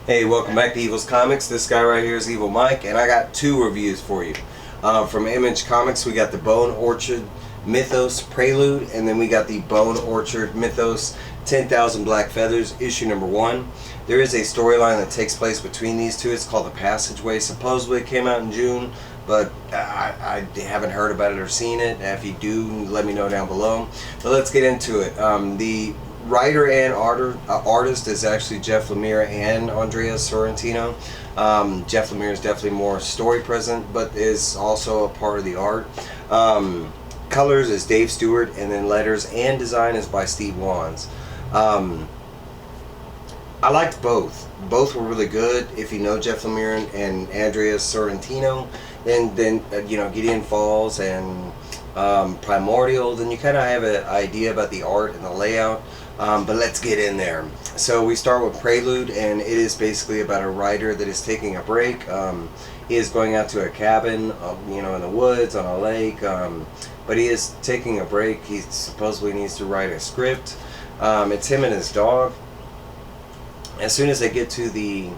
Hey, welcome back to Evil's Comics. This guy right here is Evil Mike, and I got two reviews for you. From Image Comics, we got the Bone Orchard Mythos Prelude, and then we got the Bone Orchard Mythos 10,000 Black Feathers, issue number 1. There is a storyline that takes place between these two. It's called The Passageway. Supposedly it came out in June, but I haven't heard about it or seen it. If you do, let me know down below. But let's get into it. The writer and artist is actually Jeff Lemire and Andrea Sorrentino. Jeff Lemire is definitely more story present, but is also a part of the art. Colors is Dave Stewart, and then letters and design is by Steve Wands. I liked both. Both were really good. If you know Jeff Lemire and Andrea Sorrentino, then you know Gideon Falls and Primordial, then you kind of have an idea about the art and the layout. But let's get in there. So we start with Prelude, and it is basically about a writer that is taking a break. He is going out to a cabin, you know, in the woods on a lake, but he is taking a break. He supposedly needs to write a script. It's him and his dog. As soon as they get to the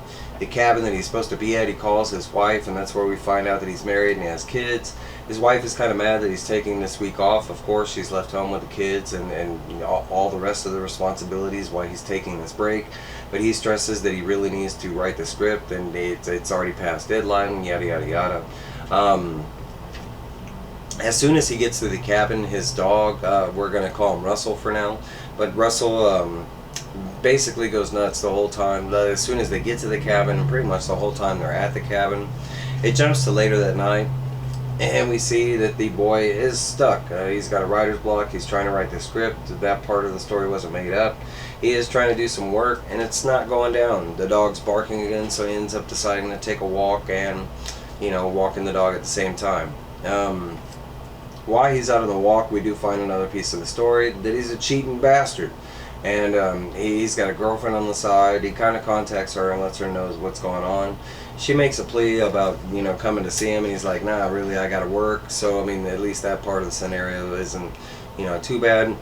cabin that he's supposed to be at, he calls his wife, and that's where we find out that he's married and he has kids. His wife is kind of mad that he's taking this week off. Of course, she's left home with the kids and you know, all the rest of the responsibilities while he's taking this break. But he stresses that he really needs to write the script, and it's already past deadline, yada yada yada. As soon as he gets to the cabin, his dog, we're going to call him Russell for now, but Russell basically goes nuts the whole time. As soon as they get to the cabin, and pretty much the whole time they're at the cabin, it jumps to later that night, and we see that the boy is stuck. He's got a writer's block. He's trying to write the script. That part of the story wasn't made up. He is trying to do some work, and it's not going down. The dog's barking again, so he ends up deciding to take a walk and, you know, walking the dog at the same time. While he's out on the walk, we do find another piece of the story, that he's a cheating bastard. And he's got a girlfriend on the side. He kind of contacts her and lets her know what's going on. She makes a plea about, you know, coming to see him, and he's like, nah, really, I gotta work. So, I mean, at least that part of the scenario isn't, you know, too bad.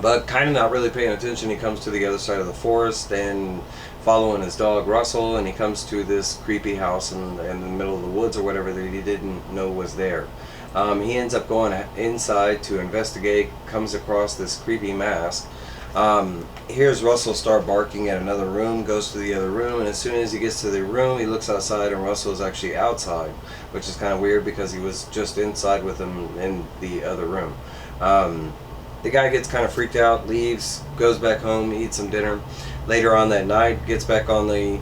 But kind of not really paying attention, he comes to the other side of the forest and following his dog Russell, and he comes to this creepy house in the middle of the woods or whatever that he didn't know was there. He ends up going inside to investigate, comes across this creepy mask. Hears Russell start barking at another room, goes to the other room, and as soon as he gets to the room, he looks outside, and Russell is actually outside, which is kind of weird because he was just inside with him in the other room. The guy gets kind of freaked out, leaves, goes back home, eats some dinner. Later on that night, gets back on the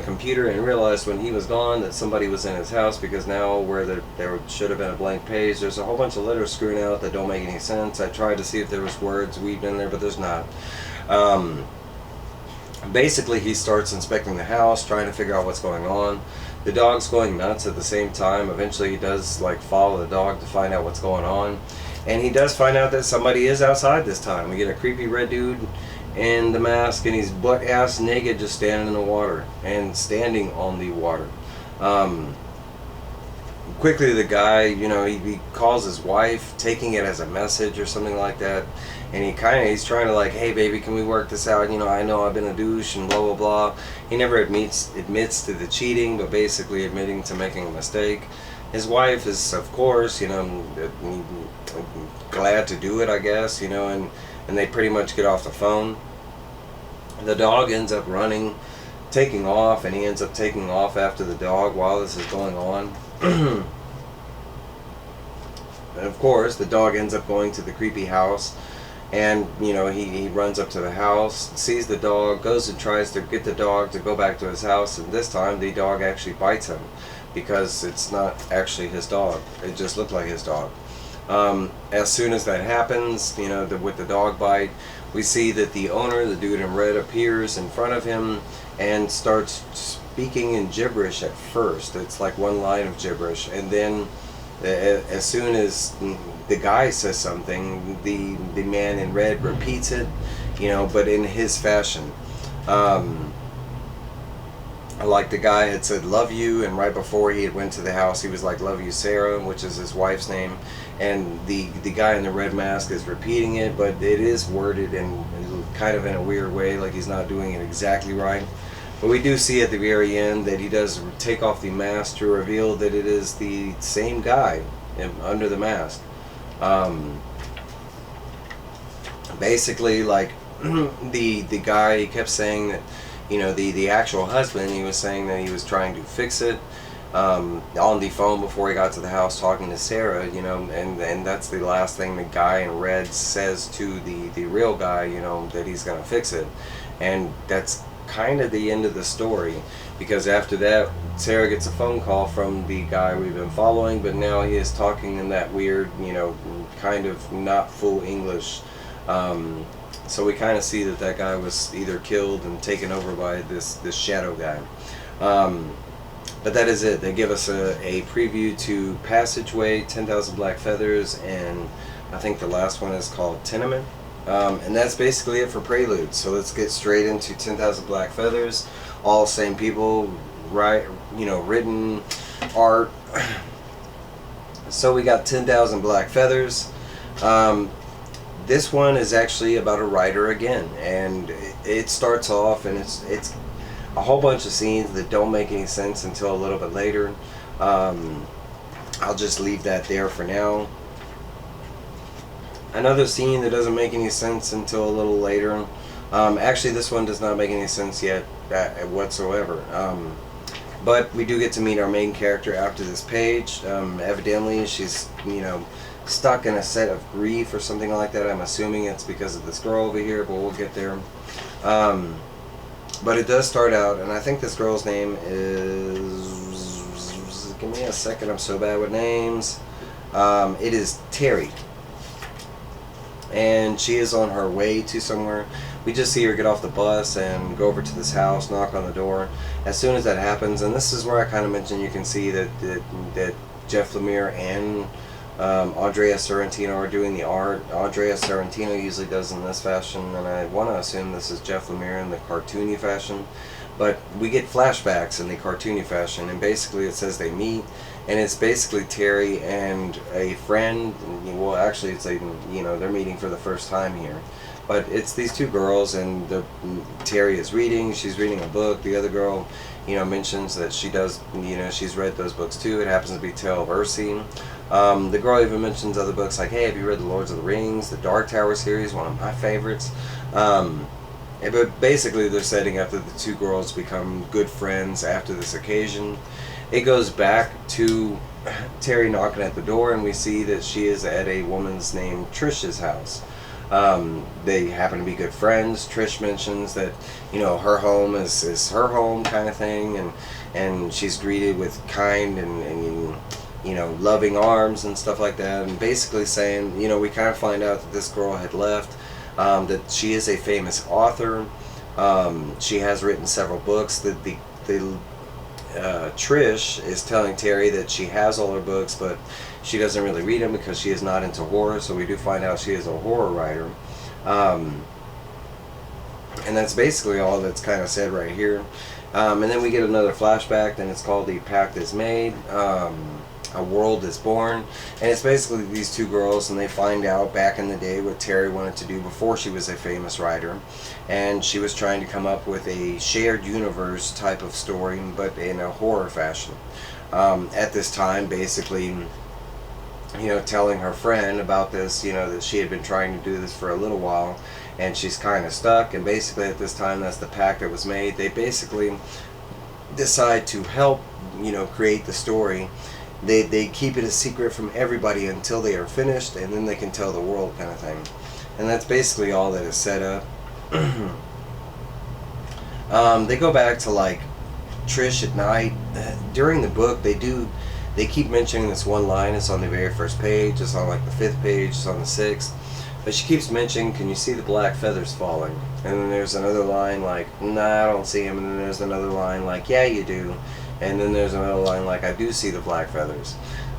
computer and realized when he was gone that somebody was in his house, because now where there should have been a blank page, there's a whole bunch of letters screwed out that don't make any sense. I tried to see if there was words weaved in there, but there's not. Basically, he starts inspecting the house, trying to figure out what's going on. The dog's going nuts at the same time. Eventually, he does like follow the dog to find out what's going on, and he does find out that somebody is outside this time. We get a creepy red dude in the mask, and he's butt-ass naked, just standing in the water and standing on the water. Quickly, the guy, you know, he calls his wife, taking it as a message or something like that, and he's trying to like, hey baby, can we work this out? You know I've been a douche and blah blah blah. He never admits to the cheating, but basically admitting to making a mistake. His wife is, of course, you know, glad to do it, I guess, you know, and they pretty much get off the phone. The dog ends up running, taking off, and he ends up taking off after the dog while this is going on. And of course, the dog ends up going to the creepy house, and, you know, he runs up to the house, sees the dog, goes and tries to get the dog to go back to his house, and this time the dog actually bites him, because it's not actually his dog. It just looked like his dog. As soon as that happens, you know, with the dog bite, we see that the owner, the dude in red, appears in front of him and starts speaking in gibberish at first. It's like one line of gibberish, and then as soon as the guy says something, the man in red repeats it, you know, but in his fashion. Like the guy had said love you, and right before he had went to the house he was like love you Sarah, which is his wife's name, and the guy in the red mask is repeating it, but it is worded in kind of in a weird way, like he's not doing it exactly right. But we do see at the very end that he does take off the mask to reveal that it is the same guy under the mask. Basically, like, the guy, he kept saying that, you know, the actual husband, he was saying that he was trying to fix it on the phone before he got to the house talking to Sarah, you know, and that's the last thing the guy in red says to the real guy, you know, that he's going to fix it. And that's kind of the end of the story, because after that Sarah gets a phone call from the guy we've been following, but now he is talking in that weird, you know, kind of not full English. So we kind of see that that guy was either killed and taken over by this shadow guy. But that is it. They give us a preview to Passageway, 10,000 Black Feathers, and I think the last one is called Tenement. And that's basically it for Prelude. So let's get straight into 10,000 Black Feathers. All same people, right? You know, written art. So we got 10,000 Black Feathers. This one is actually about a writer again, and it starts off, and it's a whole bunch of scenes that don't make any sense until a little bit later. I'll just leave that there for now. Another scene that doesn't make any sense until a little later. Actually, this one does not make any sense yet whatsoever. But we do get to meet our main character after this page. Evidently, she's, you know, stuck in a set of grief or something like that. I'm assuming it's because of this girl over here, but we'll get there. But it does start out, and I think this girl's name is... Give me a second, I'm so bad with names. It is Terry. And she is on her way to somewhere. We just see her get off the bus and go over to this house, knock on the door. As soon as that happens, and this is where I kind of mentioned, you can see that Jeff Lemire and Andrea Sorrentino are doing the art. Andrea Sorrentino usually does in this fashion, and I want to assume this is Jeff Lemire in the cartoony fashion. But we get flashbacks in the cartoony fashion, and basically it says they meet, and it's basically Terry and a friend. Well, actually, it's like, you know, they're meeting for the first time here. But it's these two girls, and Terry is reading. She's reading a book. The other girl, you know, mentions that she does, you know, she's read those books too. It happens to be Tale of Ursine. The girl even mentions other books like, hey, have you read The Lords of the Rings? The Dark Tower series, one of my favorites. But basically they're setting up that the two girls become good friends after this occasion. It goes back to Terry knocking at the door, and we see that she is at a woman's named Trish's house. They happen to be good friends. Trish mentions that, you know, her home is her home kind of thing, and she's greeted with kind and you know, loving arms and stuff like that, and basically saying, you know, we kind of find out that this girl had left, that she is a famous author. She has written several books. Trish is telling Terry that she has all her books, but she doesn't really read them because she is not into horror, so we do find out she is a horror writer. And that's basically all that's kind of said right here. And then we get another flashback, and it's called The Pact is Made. A World is Born, and it's basically these two girls, and they find out back in the day what Terry wanted to do before she was a famous writer, and she was trying to come up with a shared universe type of story, but in a horror fashion. At this time, basically, you know, telling her friend about this, you know, that she had been trying to do this for a little while, and she's kind of stuck, and basically at this time, that's the pact that was made. They basically decide to help, you know, create the story. They keep it a secret from everybody until they are finished, and then they can tell the world, kind of thing. And that's basically all that is set up. They go back to like Trish at night. During the book, they keep mentioning this one line. It's on the very first page. It's on like the 5th page. It's on the 6th. But she keeps mentioning, can you see the black feathers falling? And then there's another line like, nah, I don't see them. And then there's another line like, yeah, you do. And then there's another line like, I do see the black feathers.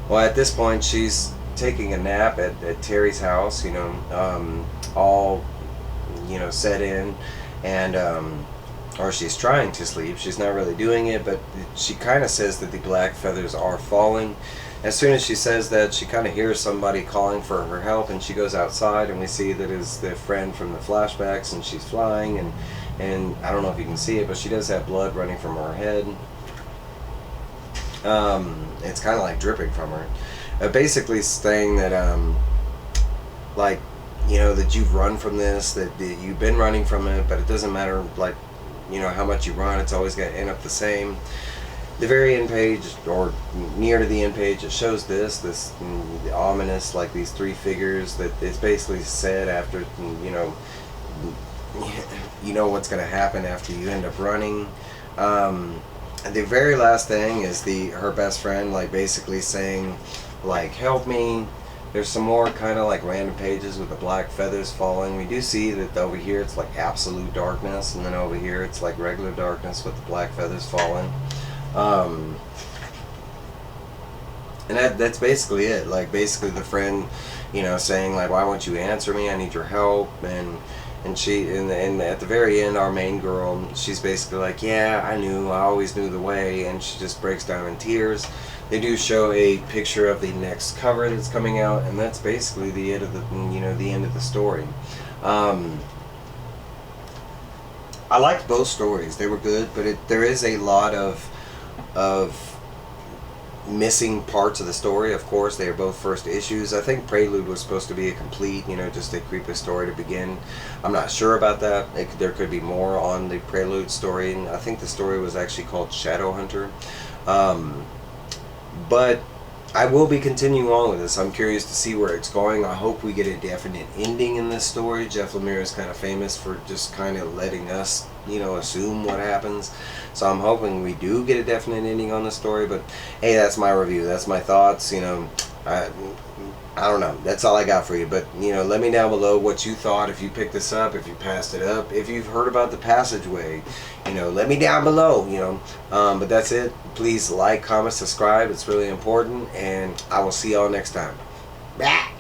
Well, at this point, she's taking a nap at Terry's house, you know, all, you know, set in, and, or she's trying to sleep. She's not really doing it, but she kind of says that the black feathers are falling. As soon as she says that, she kind of hears somebody calling for her help, and she goes outside, and we see that is the friend from the flashbacks, and she's flying, and I don't know if you can see it, but she does have blood running from her head. It's kind of like dripping from her. Basically saying that, like, you know, that you've run from this, that you've been running from it, but it doesn't matter, like, you know, how much you run, it's always going to end up the same. The very end page, or near to the end page, it shows this ominous, like these three figures that it's basically said after, you know what's going to happen after you end up running. The very last thing is her best friend, like, basically saying, like, help me. There's some more kind of like random pages with the black feathers falling. We do see that over here it's like absolute darkness, and then over here it's like regular darkness with the black feathers falling. And that's basically it. Like, basically the friend, you know, saying, like, why won't you answer me? I need your help. And at the very end, our main girl, she's basically like, yeah, I always knew the way, and she just breaks down in tears. They do show a picture of the next cover that's coming out, and that's basically the end of the end of the story. I liked both stories; they were good, but there is a lot of missing parts of the story. Of course, they are both first issues. I think Prelude was supposed to be a complete, just a creepy story to begin. I'm not sure about that. There could be more on the Prelude story, and I think the story was actually called Shadow Hunter. But I will be continuing on with this. I'm curious to see where it's going. I hope we get a definite ending in this story. Jeff Lemire is kind of famous for just kind of letting us, assume what happens. So I'm hoping we do get a definite ending on the story. But hey, that's my review. That's my thoughts. I don't know. That's all I got for you. But, let me down below what you thought, if you picked this up, if you passed it up, if you've heard about the passageway. Let me down below, but that's it. Please like, comment, subscribe. It's really important. And I will see y'all next time. Bye.